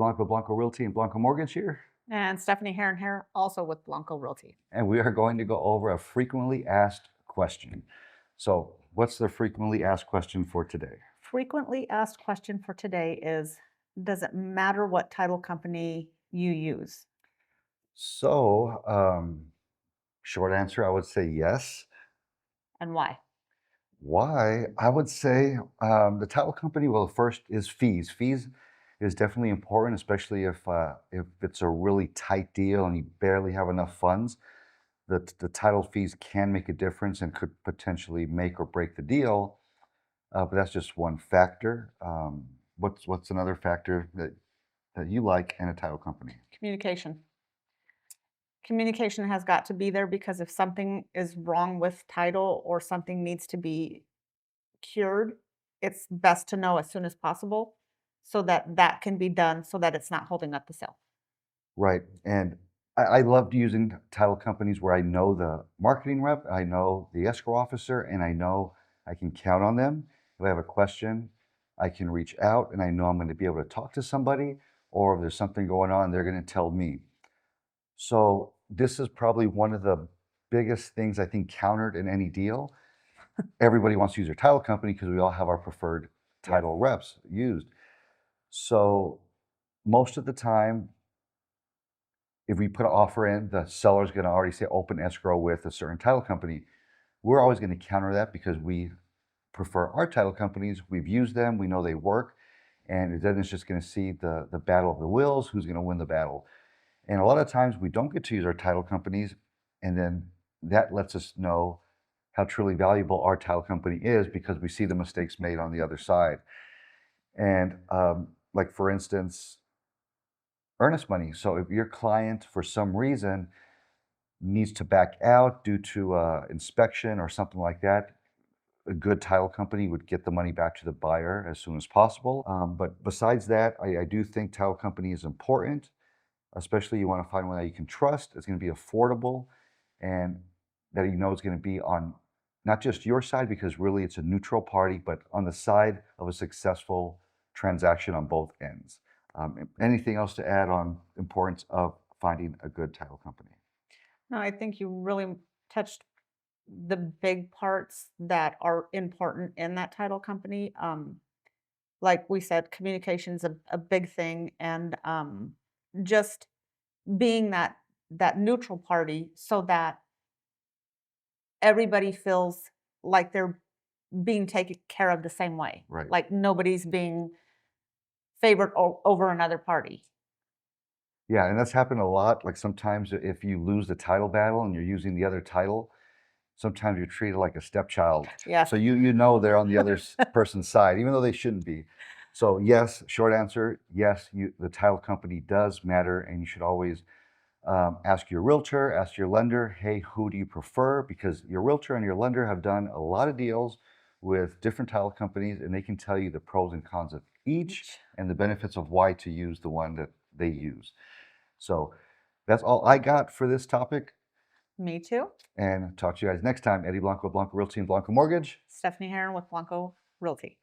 Blanco, Blanco Realty and Blanco Mortgage here. And Stephanie Heron here, also with Blanco Realty. And we are going to go over a frequently asked question. So what's the frequently asked question for today? Frequently asked question for today is, does it matter what title company you use? So, short answer, I would say yes. And why? Why? I would say the title company, well, first is fees. Fees is definitely important, especially if it's a really tight deal and you barely have enough funds. The title fees can make a difference and could potentially make or break the deal. But that's just one factor. What's another factor that you like in a title company? Communication. Communication has got to be there because if something is wrong with title or something needs to be cured, it's best to know as soon as possible so that that can be done so that it's not holding up the sale. Right. And I loved using title companies where I know the marketing rep, I know the escrow officer, and I know I can count on them. If I have a question, I can reach out and I know I'm going to be able to talk to somebody, or if there's something going on, they're going to tell me. So this is probably one of the biggest things I think countered in any deal. Everybody wants to use their title company because we all have our preferred title reps used. So most of the time, if we put an offer in, the seller's going to already say open escrow with a certain title company. We're always going to counter that because we prefer our title companies. We've used them. We know they work. And then it's just going to see the battle of the wills, who's going to win the battle. And a lot of times we don't get to use our title companies. And then that lets us know how truly valuable our title company is because we see the mistakes made on the other side. And like, for instance, earnest money. So if your client, for some reason, needs to back out due to inspection or something like that, a good title company would get the money back to the buyer as soon as possible. But besides that, I do think title company is important, especially you want to find one that you can trust. It's going to be affordable and that you know is going to be on not just your side because really it's a neutral party, but on the side of a successful transaction on both ends. Anything else to add on importance of finding a good title company? No, I think you really touched the big parts that are important in that title company. Like we said, communication's a big thing, and just being that neutral party so that everybody feels like they're being taken care of the same way. Right. Like nobody's being favored over another party. Yeah, and that's happened a lot. Like sometimes if you lose the title battle and you're using the other title, sometimes you're treated like a stepchild. Yes. So you know they're on the other person's side, even though they shouldn't be. So yes, short answer, yes, the title company does matter, and you should always ask your realtor, ask your lender, hey, who do you prefer? Because your realtor and your lender have done a lot of deals with different title companies, and they can tell you the pros and cons of each and the benefits of why to use the one that they use. So that's all I got for this topic. Me too. And talk to you guys next time. Eddy Blanco, Blanco Realty and Blanco Mortgage. Stephanie Heron with Blanco Realty.